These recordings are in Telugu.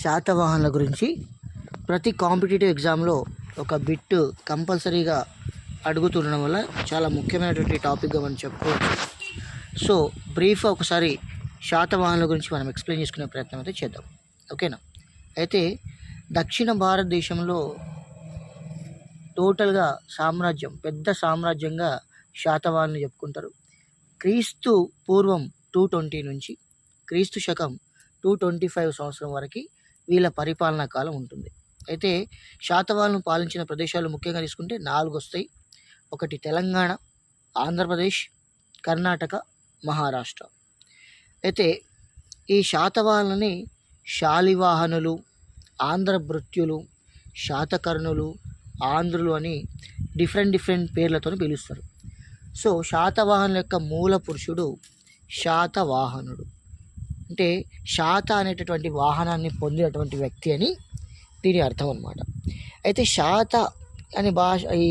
శాతవాహనుల గురించి ప్రతి కాంపిటేటివ్ ఎగ్జామ్లో ఒక బిట్ కంపల్సరీగా అడుగుతుండడం వల్ల చాలా ముఖ్యమైనటువంటి టాపిక్గా మనం చెప్పుకోవచ్చు. సో బ్రీఫ్గా ఒకసారి శాతవాహనుల గురించి మనం ఎక్స్ప్లెయిన్ చేసుకునే ప్రయత్నం అయితే చేద్దాం. ఓకేనా? అయితే దక్షిణ భారతదేశంలో టోటల్గా సామ్రాజ్యం, పెద్ద సామ్రాజ్యంగా శాతవాహనులు చెప్పుకుంటారు. క్రీస్తు పూర్వం 220 నుంచి క్రీస్తు శకం 225 సంవత్సరం వరకు వీళ్ళ పరిపాలనా కాలం ఉంటుంది. అయితే శాతవాహనులు పాలించిన ప్రదేశాలు ముఖ్యంగా తీసుకుంటే 4 వస్తాయి. ఒకటి తెలంగాణ, ఆంధ్రప్రదేశ్, కర్ణాటక, మహారాష్ట్ర. అయితే ఈ శాతవాహనులని శాలివాహనులు, ఆంధ్రభృత్యులు, శాతకర్ణులు, ఆంధ్రులు అని డిఫరెంట్ పేర్లతో పిలుస్తారు. సో శాతవాహనుల యొక్క మూల పురుషుడు శాతవాహనుడు. అంటే శాత అనేటటువంటి వాహనాన్ని పొందినటువంటి వ్యక్తి అని దీని అర్థం అన్నమాట. అయితే శాత అనే భాష, ఈ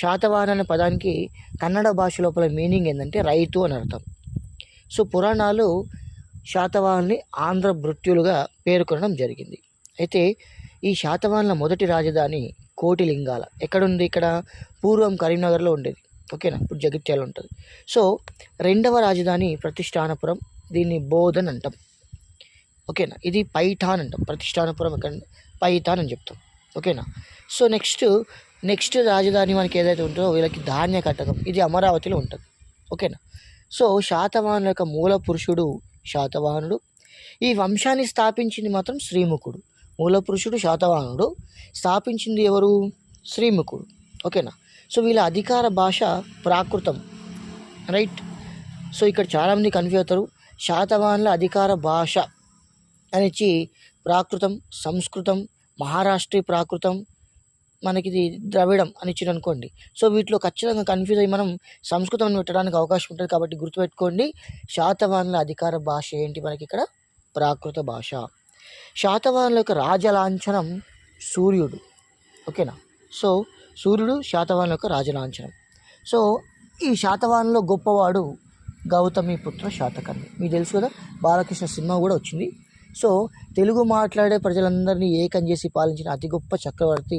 శాతవాహన అనే పదానికి కన్నడ భాష లోపల మీనింగ్ ఏంటంటే రైతు అని అర్థం. సో పురాణాలు శాతవాహనుల్ని ఆంధ్రభృత్యులుగా పేర్కొనడం జరిగింది. అయితే ఈ శాతవాహనుల మొదటి రాజధాని కోటిలింగాల ఎక్కడుంది? ఇక్కడ పూర్వం కరీంనగర్లో ఉండేది. ఓకేనా? ఇప్పుడు జగిత్యాల ఉంటుంది. సో రెండవ రాజధాని ప్రతిష్టానపురం, దీన్ని బోధన్ అంటాం. ఓకేనా? ఇది పైఠాన్ అంటాం. ప్రతిష్టానపురం ఎక్కడ? పైఠాన్ అని చెప్తాం. ఓకేనా? సో నెక్స్ట్ రాజధాని మనకి ఏదైతే ఉంటుందో వీళ్ళకి ధాన్య కటకం, ఇది అమరావతిలో ఉంటుంది. ఓకేనా? సో శాతవాహనుల యొక్క మూల పురుషుడు శాతవాహనుడు. ఈ వంశాన్ని స్థాపించింది మాత్రం శ్రీముఖుడు. మూల పురుషుడు శాతవాహనుడు, స్థాపించింది ఎవరు? శ్రీముఖుడు. ఓకేనా? సో వీళ్ళ అధికార భాష ప్రాకృతం. రైట్? సో ఇక్కడ చాలామంది కన్ఫ్యూజ్ అవుతారు. శాతవాహనుల అధికార భాష అనేసి ప్రాకృతం, సంస్కృతం, మహారాష్ట్రీ ప్రాకృతం, మనకి ఇది ద్రవిడం అని ఇచ్చింది అనుకోండి. సో వీటిలో ఖచ్చితంగా కన్ఫ్యూజ్ అయ్యి మనం సంస్కృతం పెట్టడానికి అవకాశం ఉంటుంది. కాబట్టి గుర్తుపెట్టుకోండి, శాతవాహనుల అధికార భాష ఏంటి? మనకి ఇక్కడ ప్రాకృత భాష. శాతవాహనుల యొక్క రాజలాంఛనం సూర్యుడు. ఓకేనా? సో సూర్యుడు శాతవాహనుల యొక్క రాజలాంఛనం. సో ఈ శాతవాహనులో గొప్పవాడు గౌతమిపుత్ర శాతకర్ణి. మీకు తెలుసు కదా, బాలకృష్ణ సినిమా కూడా వచ్చింది. సో తెలుగు మాట్లాడే ప్రజలందరినీ ఏకం చేసి పాలించిన అతి గొప్ప చక్రవర్తి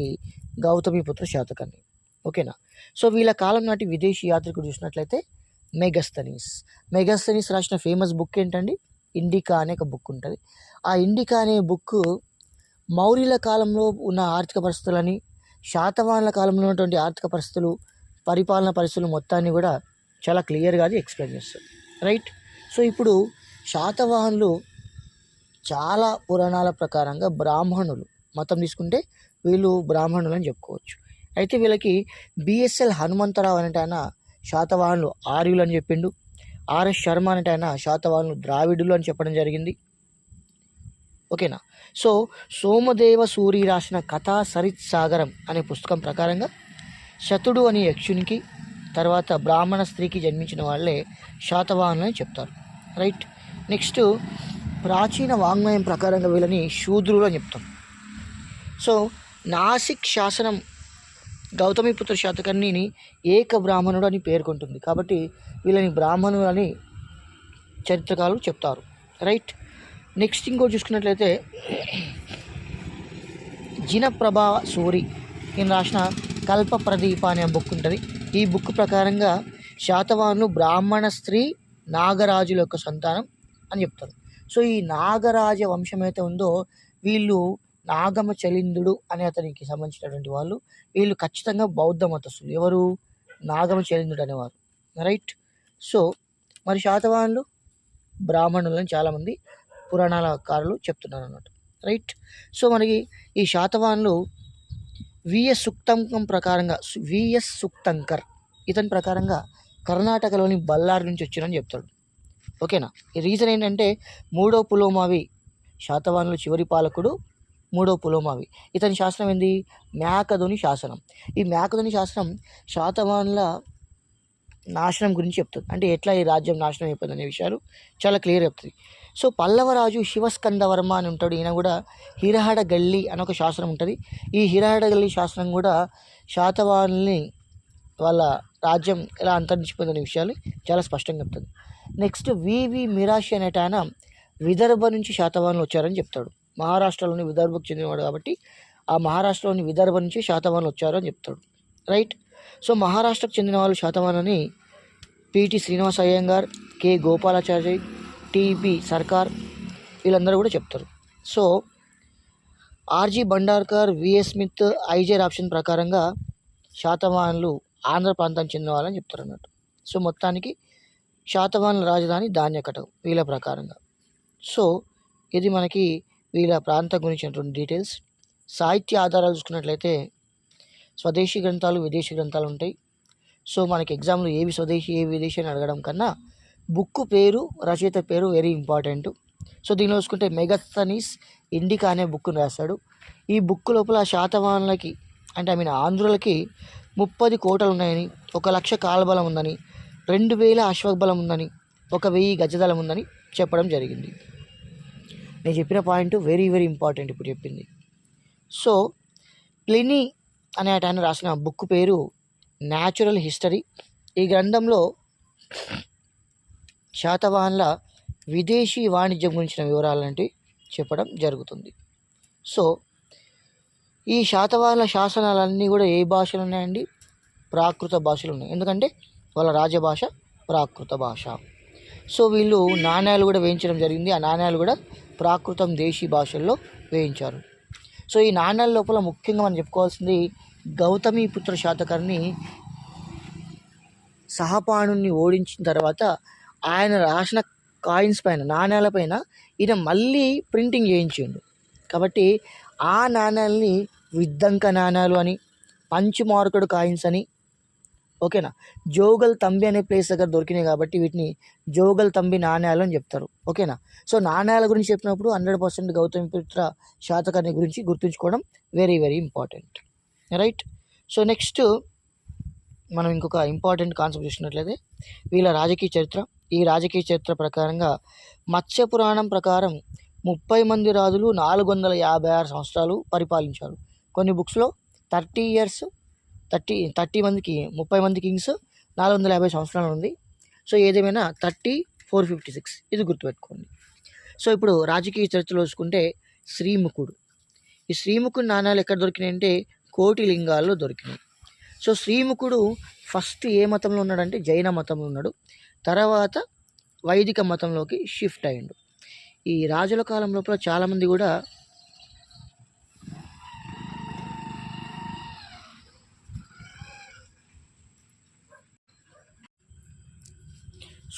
గౌతమిపుత్ర శాతకర్ణి. ఓకేనా? సో వీళ్ళ కాలం నాటి విదేశీ యాత్రికుడు చూసినట్లయితే మెగస్తనీస్ రాసిన ఫేమస్ బుక్ ఏంటండి? ఇండికా అనే ఒక బుక్ ఉంటుంది. ఆ ఇండికా అనే బుక్ మౌర్యుల కాలంలో ఉన్న ఆర్థిక పరిస్థితులని, శాతవాహనుల కాలంలో ఉన్నటువంటి ఆర్థిక పరిస్థితులు, పరిపాలన పరిస్థితులు మొత్తాన్ని కూడా చాలా క్లియర్గా అది ఎక్స్ప్లెయిన్ చేస్తుంది. రైట్? సో ఇప్పుడు శాతవాహనులు చాలా పురాణాల ప్రకారంగా బ్రాహ్మణులు, మతం తీసుకుంటే వీళ్ళు బ్రాహ్మణులు అని చెప్పుకోవచ్చు. అయితే వీళ్ళకి బిఎస్ఎల్ హనుమంతరావు అనేట ఆయన శాతవాహనులు ఆర్యులు అని చెప్పిండు. ఆర్ఎస్ శర్మ అనేట ఆయన శాతవాహనులు ద్రావిడులు అని చెప్పడం జరిగింది. ఓకేనా? సో సోమదేవ సూరి రాసిన కథా సరిత్ సాగరం అనే పుస్తకం ప్రకారంగా శతుడు అనే యక్షునికి, తర్వాత బ్రాహ్మణ స్త్రీకి జన్మించిన వాళ్ళే శాతవాహనులు అని చెప్తారు. రైట్? నెక్స్ట్ ప్రాచీన వాంగ్మయం ప్రకారంగా వీళ్ళని శూద్రులు అని చెప్తాం. సో నాసిక్ శాసనం గౌతమిపుత్ర శాతకర్ణిని ఏక బ్రాహ్మణుడు అని పేర్కొంటుంది. కాబట్టి వీళ్ళని బ్రాహ్మణులు అని చరిత్రకారులు చెప్తారు. రైట్? నెక్స్ట్ ఇంకోటి చూసుకున్నట్లయితే జినప్రభా సూరి ఈయన రాసిన కల్ప ప్రదీప అనే బుక్ ఉంటుంది. ఈ బుక్ ప్రకారంగా శాతవాహనులు బ్రాహ్మణ స్త్రీ నాగరాజుల యొక్క సంతానం అని చెప్తారు. సో ఈ నాగరాజ వంశం అయితే ఉందో వీళ్ళు నాగమ చలిందుడు అనే అతనికి సంబంధించినటువంటి వాళ్ళు. వీళ్ళు ఖచ్చితంగా బౌద్ధ మతస్థులు. ఎవరు? నాగమ చలిందుడు అనేవారు. రైట్? సో మరి శాతవాహనులు బ్రాహ్మణులని చాలామంది పురాణాలకారులు చెప్తున్నారు అన్నమాట. రైట్? సో మనకి ఈ శాతవాహనులు విఎస్ సుక్తంకర్ ఇతని ప్రకారంగా కర్ణాటకలోని బళ్ళారి నుంచి వచ్చిరని చెప్తాడు. ఓకేనా? ఈ రీజన్ ఏంటంటే మూడో పులోమావి, శాతవాహనుల చివరి పాలకుడు మూడో పులోమావి. ఇతని శాసనం ఏంది? మేకధుని శాసనం. ఈ మేకధుని శాసనం శాతవాహనుల నాశనం గురించి చెప్తుంది. అంటే ఎట్లా ఈ రాజ్యం నాశనం అయిపోయింది అనే విషయాలు చాలా క్లియర్ చెప్తుంది. సో పల్లవరాజు శివస్కందవర్మ అని ఉంటాడు. ఈయన కూడా హిరహడగల్లి అని ఒక శాసనం ఉంటుంది. ఈ హిరహడగల్లి శాసనం కూడా శాతవాహనుల్ని వాళ్ళ రాజ్యం ఎలా అంతరించిపోయిందనే విషయాలు చాలా స్పష్టంగా చెప్తుంది. నెక్స్ట్ వివి మిరాషి అనేట ఆయన విదర్భ నుంచి శాతవాహనులు వచ్చారని చెప్తాడు. మహారాష్ట్రలోని విదర్భకు చెందినవాడు కాబట్టి ఆ మహారాష్ట్రలోని విదర్భ నుంచి శాతవాహనులు వచ్చారు అని చెప్తాడు. రైట్. సో మహారాష్ట్రకు చెందిన వాళ్ళు శాతవాహనులని PT Srinivasa Iyengar, K Gopalachari, TB Sarkar వీళ్ళందరూ కూడా చెప్తారు. So RG Bhandarkar, VS Smith, IJ option ప్రకారంగా శాతవాహనులు ఆంధ్ర ప్రాంతానికి చెందిన వాళ్ళని చెప్తారు అన్నట్టు. సో మొత్తానికి శాతవాహనుల రాజధాని ధాన్యకటం వీళ్ళ ప్రకారంగా. సో ఇది మనకి వీళ్ళ ప్రాంతం గురించినటువంటి డీటెయిల్స్. సాహిత్య ఆధారాలు చూసుకున్నట్లయితే స్వదేశీ గ్రంథాలు, విదేశీ గ్రంథాలు ఉంటాయి. సో మనకి ఎగ్జామ్లో ఏవి స్వదేశీ ఏవి విదేశీ అని అడగడం కన్నా బుక్ పేరు, రచయిత పేరు వెరీ ఇంపార్టెంట్. సో దీనిలో చూసుకుంటే మెగస్తనీస్ ఇండికా అనే బుక్ను రాశాడు. ఈ బుక్ లోపల శాతవాహనులకి అంటే ఆంధ్రులకి 30 కోటలు ఉన్నాయని, 1,00,000 కాల్బలం ఉందని, 2,000 అశ్వబలం ఉందని, 1,000 గజదళం ఉందని చెప్పడం జరిగింది. నేను చెప్పిన పాయింట్ వెరీ వెరీ ఇంపార్టెంట్ ఇప్పుడు చెప్పింది. సో ప్లినీ అనే ఆయన రాసిన బుక్ పేరు న్యాచురల్ హిస్టరీ. ఈ గ్రంథంలో శాతవాహనుల విదేశీ వాణిజ్యం గురించిన వివరాలంటే చెప్పడం జరుగుతుంది. సో ఈ శాతవాహనుల శాసనాలన్నీ కూడా ఏ భాషలు ఉన్నాయండి? ప్రాకృత భాషలు ఉన్నాయి. ఎందుకంటే వాళ్ళ రాజభాష ప్రాకృత భాష. సో వీళ్ళు నాణ్యాలు కూడా వేయించడం జరిగింది. ఆ నాణ్యాలు కూడా ప్రాకృతం దేశీ భాషల్లో వేయించారు. సో ఈ నాణ్యాల లోపల ముఖ్యంగా మనం చెప్పుకోవాల్సింది గౌతమిపుత్ర శాతకర్ణి సహపాణుని ఓడించిన తర్వాత ఆయన రాసిన కాయిన్స్ పైన, నాణ్యాల పైన ఈయన మళ్ళీ ప్రింటింగ్ చేయించిండు. కాబట్టి ఆ నాణ్యాలని విద్దంక నాణ్యాలు అని, పంచుమార్కుడు కాయిన్స్ అని, ఓకేనా, జోగల్ తంబి అనే ప్లేస్ దగ్గర దొరికినాయి కాబట్టి వీటిని జోగల్ తంబి నాణ్యాలు అని చెప్తారు. ఓకేనా. సో నాణ్యాల గురించి చెప్పినప్పుడు 100% గౌతమిపుత్ర శాతకర్ణి గురించి గుర్తుంచుకోవడం very very important. Right. So next మనం ఇంకొక ఇంపార్టెంట్ కాన్సెప్ట్ చూసినట్లయితే వీళ్ళ రాజకీయ చరిత్ర. ఈ రాజకీయ చరిత్ర ప్రకారంగా మత్స్య పురాణం ప్రకారం 30 మంది రాజులు 456 సంవత్సరాలు పరిపాలించారు. కొన్ని బుక్స్లో 30 ఇయర్స్, 30 మందికి 30 మంది కింగ్స్ 450 సంవత్సరాలు ఉంది. సో ఏదేమైనా 456 ఇది గుర్తుపెట్టుకోండి. సో ఇప్పుడు రాజకీయ చరిత్రలో చూసుకుంటే శ్రీముఖుడు. ఈ శ్రీముఖుడు నాణ్యాలు ఎక్కడ దొరికినాయి అంటే కోటి లింగాల్లో దొరికినాయి. సో శ్రీముఖుడు ఫస్ట్ ఏ మతంలో ఉన్నాడంటే జైన మతంలో ఉన్నాడు. తర్వాత వైదిక మతంలోకి షిఫ్ట్ అయ్యిండు. ఈ రాజుల కాలం లోపల చాలామంది కూడా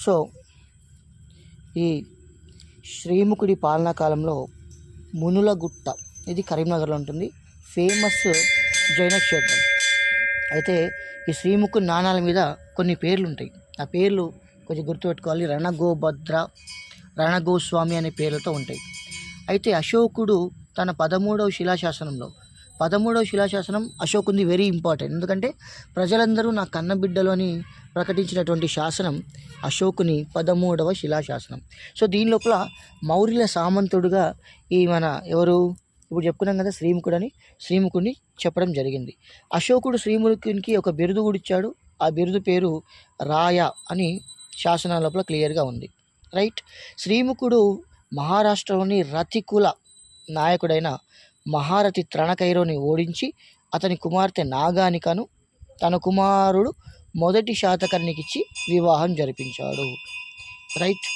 సో ఈ శ్రీముఖుడి పాలనా కాలంలో మునులగుట్ట, ఇది కరీంనగర్లో ఉంటుంది, ఫేమస్ జైన క్షేత్రం. అయితే ఈ శ్రీముఖుడి నాణాల మీద కొన్ని పేర్లు ఉంటాయి. ఆ పేర్లు కొంచెం గుర్తుపెట్టుకోవాలి. రణగోభద్ర, రణగోస్వామి అనే పేర్లతో ఉంటాయి. అయితే అశోకుడు తన 13వ శిలాశాసనం అశోకుని వెరీ ఇంపార్టెంట్. ఎందుకంటే ప్రజలందరూ నా కన్నబిడ్డలు అని ప్రకటించినటువంటి శాసనం అశోకుని 13వ శిలాశాసనం. సో దీని లోపల మౌర్యుల సామంతుడుగా ఈ మన ఎవరు ఇప్పుడు చెప్పుకున్నాం కదా శ్రీముఖుడు అని, శ్రీముఖుడిని చెప్పడం జరిగింది. అశోకుడు శ్రీముఖునికి ఒక బిరుదు కూడా ఇచ్చాడు. ఆ బిరుదు పేరు రాయ అని శాసనాల లోపల క్లియర్గా ఉంది. రైట్. శ్రీముఖుడు మహారాష్ట్రలోని రతికుల నాయకుడైన మహారథి త్రణకైరోని ఓడించి అతని కుమార్తె నాగానికను తన కుమారుడు మొదటి శాతకర్ణికిచ్చి వివాహం జరిపించాడు. రైట్.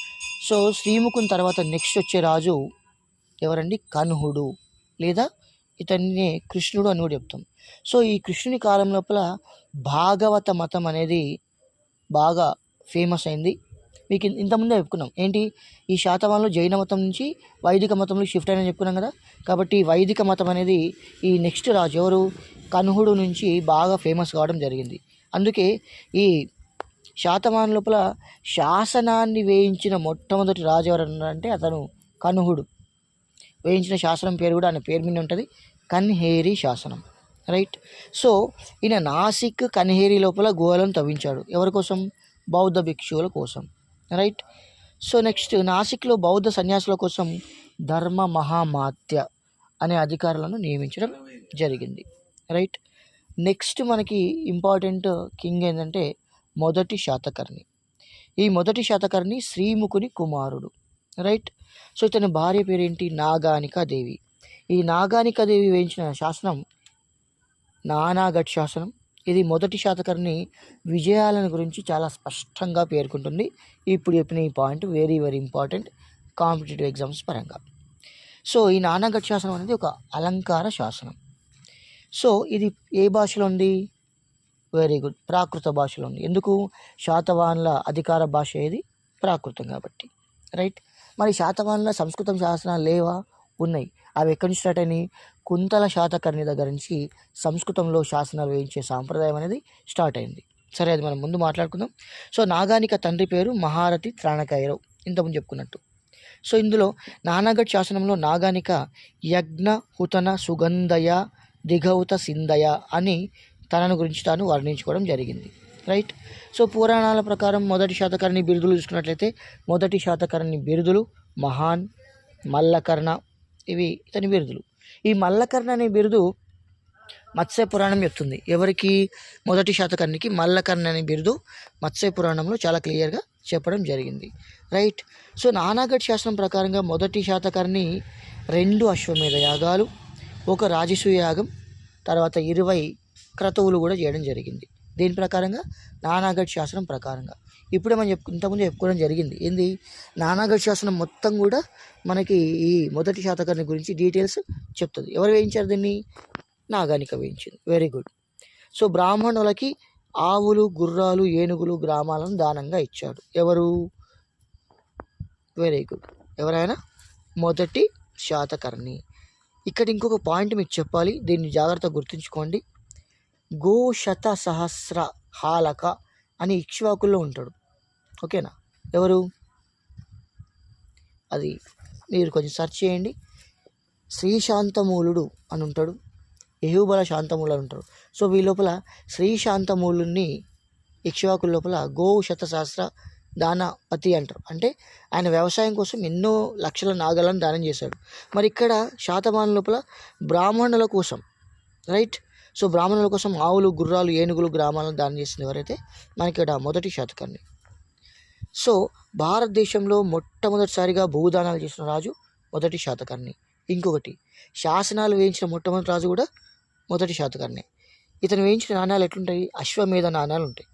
సో శ్రీముఖుని తర్వాత నెక్స్ట్ వచ్చే రాజు ఎవరండి? కన్హుడు, లేదా ఇతన్ని కృష్ణుడు అని కూడా చెప్తాం. సో ఈ కృష్ణుని కాలం లోపల భాగవత మతం అనేది బాగా ఫేమస్ అయింది. మీకు ఇంతకుముందే చెప్పుకున్నాం ఏంటి, ఈ శాతవాహనులు జైన మతం నుంచి వైదిక మతంలో షిఫ్ట్ అయినా చెప్పుకున్నాం కదా. కాబట్టి వైదిక మతం అనేది ఈ నెక్స్ట్ రాజు ఎవరు? కన్హుడు నుంచి బాగా ఫేమస్ కావడం జరిగింది. అందుకే ఈ శాతవాహనుల లోపల శాసనాన్ని వేయించిన మొట్టమొదటి రాజు ఎవరన్నారంటే అతను కన్హుడు. వేయించిన శాసనం పేరు కూడా ఆయన పేరు మీద ఉంటుంది, కన్హేరి శాసనం. రైట్. సో ఈయన నాసిక్, కన్హేరి లోపల గుహలను తవ్వించాడు. ఎవరి కోసం? బౌద్ధ భిక్షువుల కోసం. రైట్. సో నెక్స్ట్ నాసిక్లో బౌద్ధ సన్యాసుల కోసం ధర్మ మహామాత్య అనే అధికారులను నియమించడం జరిగింది. రైట్. నెక్స్ట్ మనకి ఇంపార్టెంట్ కింగ్ ఏంటంటే మొదటి శాతకర్ణి. ఈ మొదటి శాతకర్ణి శ్రీముఖుని కుమారుడు. రైట్. సో ఇతని భార్య పేరేంటి? నాగానికాదేవి. ఈ నాగానికాదేవి వేయించిన శాసనం నానాఘట్ శాసనం. ఇది మొదటి శాతకర్ణి విజయాలను గురించి చాలా స్పష్టంగా పేర్కొంటుంది. ఇప్పుడు చెప్పిన ఈ point very very important competitive exams పరంగా. సో ఈ నానాఘట్ శాసనం అనేది ఒక అలంకార శాసనం. సో ఇది ఏ భాషలో ఉంది? వెరీ గుడ్, ప్రాకృత భాషలో ఉంది. ఎందుకు? శాతవాహనుల అధికార భాష ఏది? ప్రాకృతం కాబట్టి. రైట్. మరి శాతవాహనుల సంస్కృతం శాసనాలు లేవా? ఉన్నాయి. అవి ఎక్కడి నుంచి స్టార్ట్ అయినాయి? కుంతల శాతకర్ణి దగ్గర నుంచి సంస్కృతంలో శాసనాలు వేయించే సాంప్రదాయం అనేది స్టార్ట్ అయింది. సరే, అది మనం ముందు మాట్లాడుకుందాం. సో నాగానిక తండ్రి పేరు మహారథి త్రాణకైరవ్, ఇంతకుముందు చెప్పుకున్నట్టు. సో ఇందులో నానాఘట్ శాసనంలో నాగానిక యజ్ఞ హుతన సుగంధయ దిగౌత సింధయ అని తనను గురించి తాను వర్ణించుకోవడం జరిగింది. రైట్. సో పురాణాల ప్రకారం మొదటి శాతకర్ణి బిరుదులు చూసుకున్నట్లయితే మొదటి శాతకర్ణి బిరుదులు మహాన్, మల్లకర్ణ, ఇవి ఇతని బిరుదులు. ఈ మల్లకర్ణ అనే బిరుదు మత్స్య పురాణం చెప్తుంది. ఎవరికి? మొదటి శాతకర్ణికి మల్లకర్ణ అనే బిరుదు మత్స్య పురాణంలో చాలా క్లియర్గా చెప్పడం జరిగింది. రైట్. సో నానాఘట్ శాసనం ప్రకారంగా మొదటి శాతకర్ణి 2 అశ్వమేధ యాగాలు, 1 రాజసూయ యాగం, తర్వాత 20 క్రతువులు కూడా చేయడం జరిగింది. దీని ప్రకారంగా నానాఘట్ శాసనం ప్రకారంగా ఇప్పుడే మనం ఇంతకుముందు చెప్పుకోవడం జరిగింది. ఏంది? నానాఘట్ శాసనం మొత్తం కూడా మనకి ఈ మొదటి శాతకర్ణి గురించి డీటెయిల్స్ చెప్తుంది. ఎవరు వేయించారు దీన్ని? నాగానిక వేయించింది. Very good. సో బ్రాహ్మణులకి ఆవులు, గుర్రాలు, ఏనుగులు, గ్రామాలను దానంగా ఇచ్చాడు. ఎవరు? Very good. ఎవరైనా? మొదటి శాతకర్ణి. ఇక్కడ ఇంకొక పాయింట్ మీకు చెప్పాలి, దీన్ని జాగ్రత్తగా గుర్తుంచుకోండి. గోశత సహస్ర హాలక అని ఇక్ష్వాకుల్లో ఉంటాడు. ఓకేనా? ఎవరు? అది మీరు కొంచెం సెర్చ్ చేయండి. శ్రీశాంతమూలుడు అని ఉంటాడు, యహూబల శాంతమూలు అని ఉంటాడు. సో వీళ్ళ లోపల శ్రీశాంతమూలుని ఇక్ష్వాకుల లోపల గోశత సహస్ర దానపతి అంటారు. అంటే ఆయన వ్యవసాయం కోసం ఎన్నో లక్షల నాగలను దానం చేశాడు. మరి ఇక్కడ శాతవాహనుల లోపల బ్రాహ్మణుల కోసం, రైట్. సో బ్రాహ్మణుల కోసం ఆవులు, గుర్రాలు, ఏనుగులు, గ్రామాలను దానం చేసింది ఎవరైతే? మనకి ఇక్కడ మొదటి శాతకర్ణి. సో భారతదేశంలో మొట్టమొదటిసారిగా భూదానాలు చేసిన రాజు మొదటి శాతకర్ణి. ఇంకొకటి, శాసనాలు వేయించిన మొట్టమొదటి రాజు కూడా మొదటి శాతకర్ణి. ఇతను వేయించిన నాణ్యాలు ఎట్లుంటాయి? అశ్వమేధ నాణ్యాలు ఉంటాయి.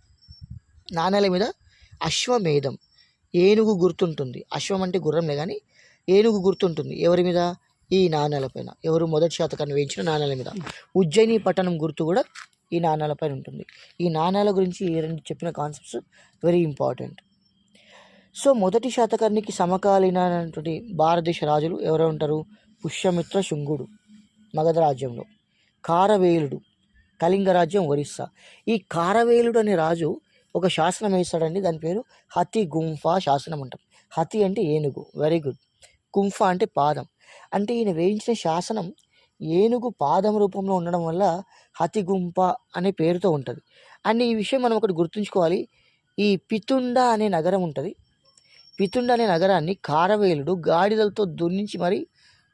నాణ్యాల మీద అశ్వమేధం, ఏనుగు గుర్తుంటుంది. అశ్వం అంటే గుర్రంలే కానీ ఏనుగు గుర్తుంటుంది. ఎవరి మీద? ఈ నాణ్యాలపైన. ఎవరు? మొదటి శాతకర్ణి వేయించిన నాణ్యాల మీద. ఉజ్జయిని పట్టణం గుర్తు కూడా ఈ నాణ్యాలపైన ఉంటుంది. ఈ నాణ్యాల గురించి ఈ 2 చెప్పిన కాన్సెప్ట్స్ వెరీ ఇంపార్టెంట్. సో మొదటి శాతకర్ణికి సమకాలీనటువంటి భారతదేశ రాజులు ఎవరు ఉంటారు? పుష్యమిత్ర శుంగుడు మగధ రాజ్యంలో, కారవేలుడు కళింగ రాజ్యం ఒరిస్సా. ఈ కారవేలుడు అనే రాజు ఒక శాసనం వేస్తాడండి, దాని పేరు హతి గుంఫా శాసనం అంటాం. హతి అంటే ఏనుగు, వెరీ గుడ్. గుంఫా అంటే పాదం. అంటే ఈయన వేయించిన శాసనం ఏనుగు పాదం రూపంలో ఉండడం వల్ల హతి గుంప అనే పేరుతో ఉంటుంది. అండ్ ఈ విషయం మనం ఒకటి గుర్తుంచుకోవాలి. ఈ పితుండ అనే నగరం ఉంటుంది. పితుండ అనే నగరాన్ని కారవేలుడు గాడిదలతో దున్నించి మరీ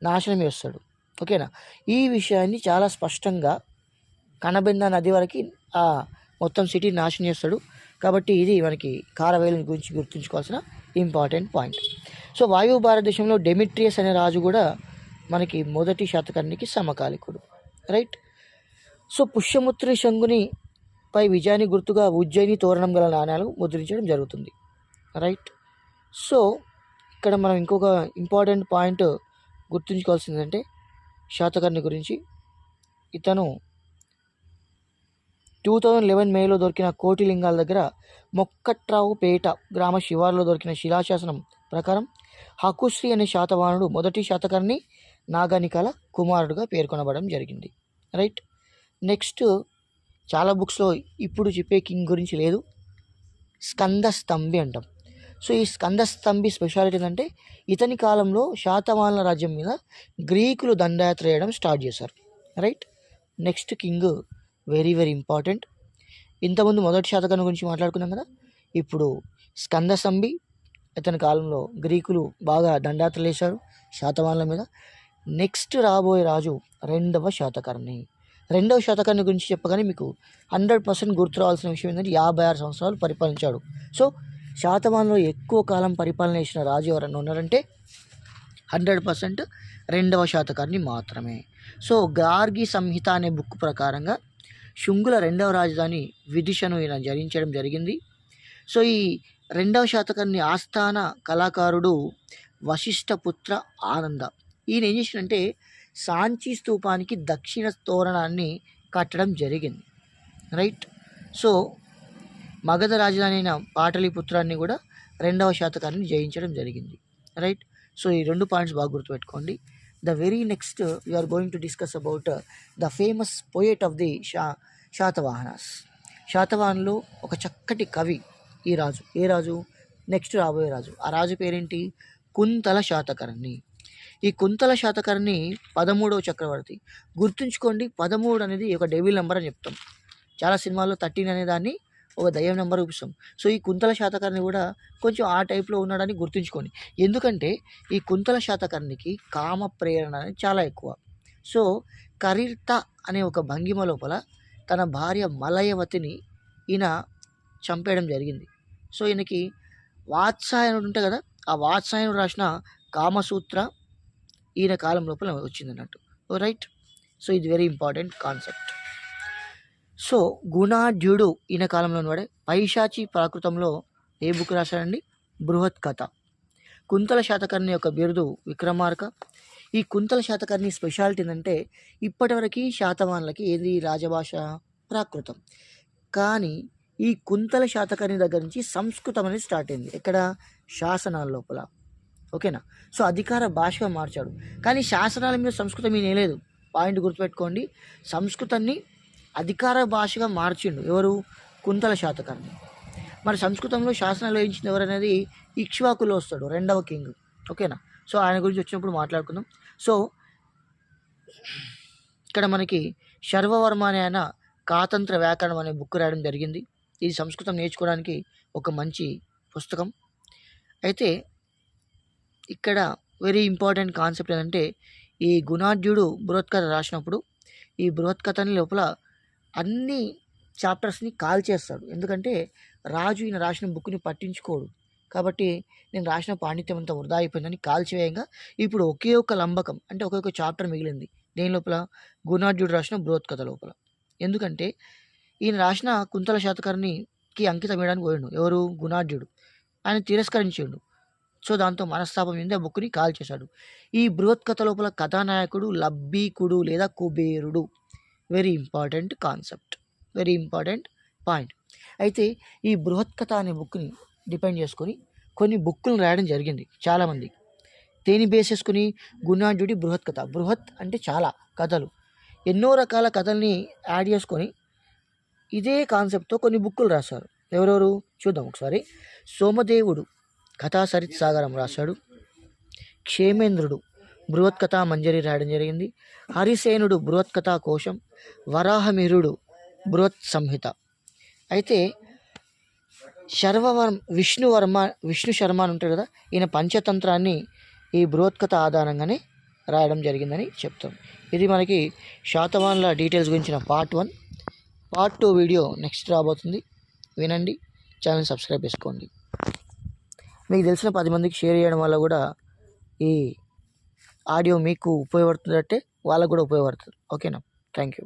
నాశనం చేస్తాడు. ఓకేనా? ఈ విషయాన్ని చాలా స్పష్టంగా కనబెండ నది వరకు మొత్తం సిటీ నాశనం చేస్తాడు. కాబట్టి ఇది మనకి కారవేలుని గురించి గుర్తుంచుకోవాల్సిన ఇంపార్టెంట్ పాయింట్. సో వాయువు భారతదేశంలో డెమిట్రియస్ అనే రాజు కూడా మనకి మొదటి శాతకర్ణికి సమకాలికుడు. రైట్. సో పుష్యముత్రి శంగుని పై విజయాన్ని గుర్తుగా ఉజ్జయిని తోరణం గల నాణ్యాలు ముద్రించడం జరుగుతుంది. రైట్. సో ఇక్కడ మనం ఇంకొక ఇంపార్టెంట్ పాయింట్ గుర్తుంచుకోవాల్సిందంటే శాతకర్ణి గురించి, ఇతను 2011 మేలో దొరికిన కోటిలింగాల దగ్గర మొక్కట్రావుపేట గ్రామ శివారులో దొరికిన శిలాశాసనం ప్రకారం హకుశ్రీ అనే శాతవాహనుడు మొదటి శాతకర్ణి నాగానికల కుమారుడుగా పేర్కొనబడడం జరిగింది. రైట్. నెక్స్ట్, చాలా బుక్స్లో ఇప్పుడు చెప్పే కింగ్ గురించి లేదు, స్కందస్తంభి అంటాం. సో ఈ స్కందస్తంభి స్పెషాలిటీ ఏంటంటే ఇతని కాలంలో శాతవాహనుల రాజ్యం మీద గ్రీకులు దండయాత్ర చేయడం స్టార్ట్ చేశారు. Right. Next king very very important. ఇంతకుముందు మొదటి శాతకర్ణి గురించి మాట్లాడుకున్నాం కదా, ఇప్పుడు స్కందస్తంభి. ఇతని కాలంలో గ్రీకులు బాగా దండయాత్రలు వేశారు శాతవాహనుల మీద. నెక్స్ట్ రాబోయే రాజు 2వ శాతకర్ణి. 2వ శాతకర్ణి గురించి చెప్పగానే మీకు 100% గుర్తు రావాల్సిన విషయం ఏంటంటే 56 సంవత్సరాలు పరిపాలించాడు. సో శాతవాహనులో ఎక్కువ కాలం పరిపాలన చేసిన రాజు ఎవరన్నా ఉన్నారంటే 100% రెండవ శాతకర్ణి మాత్రమే. సో గార్గి సంహిత అనే బుక్ ప్రకారంగా శుంగుల రెండవ రాజధాని విదిశను ఈయన జరించడం జరిగింది. సో ఈ రెండవ శాతకర్ణి ఆస్థాన కళాకారుడు వశిష్ఠపుత్ర ఆనంద. ఈయన ఏం చేసినంటే సాంచి స్తూపానికి దక్షిణ తోరణాన్ని కట్టడం జరిగింది. రైట్. సో మగధ రాజధాని అయిన పాటలీపుత్రాన్ని కూడా రెండవ శాతకర్ణి జయించడం జరిగింది. రైట్. సో ఈ 2 పాయింట్స్ బాగా గుర్తుపెట్టుకోండి. The very next we are going to discuss about the famous poet of the Satavahanas. శాతవాహనులు ఒక చక్కటి కవి ఈ రాజు. ఏ రాజు? నెక్స్ట్ రాబోయే రాజు. ఆ రాజు పేరేంటి? కుంతల శాతకర్ణి. ఈ కుంతల శాతకర్ణి 13వ చక్రవర్తి. గుర్తుంచుకోండి, 13 అనేది ఒక డెవిల్ నెంబర్ అని చెప్తాం. చాలా సినిమాల్లో 13 అనే దాన్ని ఒక దయ్యం నెంబర్ చూపిస్తాం. సో ఈ కుంతల శాతకర్ణి కూడా కొంచెం ఆ టైప్లో ఉన్నాడని గుర్తుంచుకోండి. ఎందుకంటే ఈ కుంతల శాతకర్ణికి కామ ప్రేరణ అనేది చాలా ఎక్కువ. సో కరీర్త అనే ఒక భంగిమ లోపల తన భార్య మలయవతిని ఈయన చంపేయడం జరిగింది. సో ఈయనకి వాత్సాయనుడు ఉంటే కదా, ఆ వాత్సాయనుడు రాసిన కామసూత్ర ఈయన కాలం లోపల వచ్చింది అన్నట్టు. రైట్. సో ఇది వెరీ ఇంపార్టెంట్ కాన్సెప్ట్. సో గుణాఢ్యుడు ఈయన కాలంలో వాడే. పైశాచి ప్రాకృతంలో ఏ బుక్ రాశాడండి? బృహత్ కథ. కుంతల శాతకర్ణి యొక్క బిరుదు విక్రమార్క. ఈ కుంతల శాతకర్ణి స్పెషాలిటీ ఏంటంటే ఇప్పటివరకు శాతవాహనులకి ఏది రాజభాష? ప్రాకృతం. కానీ ఈ కుంతల శాతకర్ణి దగ్గర నుంచి సంస్కృతం అనేది స్టార్ట్ అయింది. ఎక్కడ? శాసనాల లోపల. ఓకేనా. సో అధికార భాషగా మార్చాడు. కానీ శాసనాల మీద సంస్కృతం ఈయన లేదు. పాయింట్ గుర్తుపెట్టుకోండి. సంస్కృతాన్ని అధికార భాషగా మార్చిండు ఎవరు? కుంతల శాతకర్ణి. మరి సంస్కృతంలో శాసనాలు వేయించింది ఎవరనేది ఇక్ష్వాకులో వస్తాడు, 2వ కింగ్. ఓకేనా. సో ఆయన గురించి వచ్చినప్పుడు మాట్లాడుకుందాం. సో ఇక్కడ మనకి శర్వవర్మ అనే ఆయన కాతంత్ర వ్యాకరణం అనే బుక్ రాయడం జరిగింది. ఇది సంస్కృతం నేర్చుకోవడానికి ఒక మంచి పుస్తకం. అయితే ఇక్కడ వెరీ ఇంపార్టెంట్ కాన్సెప్ట్ ఏంటంటే ఈ గుణాఢ్యుడు బృహత్కథ రాసినప్పుడు ఈ బృహత్కథని లోపల అన్ని చాప్టర్స్ని కాల్ చేస్తాడు. ఎందుకంటే రాజు ఈయన రాసిన బుక్ని పట్టించుకోడు. కాబట్టి నేను రాసిన పాండిత్యం అంతా వృధా అయిపోయిందని కాల్చివేయంగా ఇప్పుడు ఒకే ఒక లంబకం అంటే ఒకే ఒక చాప్టర్ మిగిలింది. దేని లోపల? గుణాఢ్యుడు రాసిన బృహత్కథ లోపల. ఎందుకంటే ఈయన రాసిన కుంతల శాతకర్ణికి అంకితం వేయడానికి పోయిండు ఎవరు? గుణాఢ్యుడు. ఆయన తిరస్కరించిండు. సో దాంతో మనస్తాపం మీద ఆ బుక్ని కాల్ చేశాడు. ఈ బృహత్కథ లోపల కథానాయకుడు లబ్బీకుడు లేదా కుబేరుడు. Very important concept, very important point. అయితే ఈ బృహత్కథ అనే బుక్ని డిపెండ్ చేసుకొని కొన్ని బుక్కులను రాయడం జరిగింది చాలామంది. దేని బేస్ చేసుకుని? గుణాఢ్యుడి బృహత్కథ. బృహత్ అంటే చాలా కథలు, ఎన్నో రకాల కథల్ని యాడ్ చేసుకొని ఇదే కాన్సెప్ట్తో కొన్ని బుక్కులు రాశారు. ఎవరెవరు చూద్దాం ఒకసారి. సోమదేవుడు కథా సరిత్ సాగరం రాశాడు. క్షేమేంద్రుడు బృహత్కథా మంజరి రాయడం జరిగింది. హరిసేనుడు బృహత్కథా కోశం. వరాహమిహిరుడు బృహత్ సంహిత. అయితే విష్ణు శర్మ అని ఉంటాడు కదా, ఈయన పంచతంత్రాన్ని ఈ బృహత్కథ ఆధారంగానే రాయడం జరిగిందని చెప్తాం. ఇది మనకి శాతవాహనుల డీటెయిల్స్ గురించిన పార్ట్ 1. పార్ట్ 2 వీడియో నెక్స్ట్ రాబోతుంది. వినండి, ఛానల్ సబ్స్క్రైబ్ చేసుకోండి. మీకు తెలిసిన 10 మందికి షేర్ చేయడం వల్ల కూడా ఈ ఆడియో మీకు ఉపయోగపడుతుందంటే వాళ్ళకు కూడా ఉపయోగపడుతుంది. ఓకేనా. Thank you.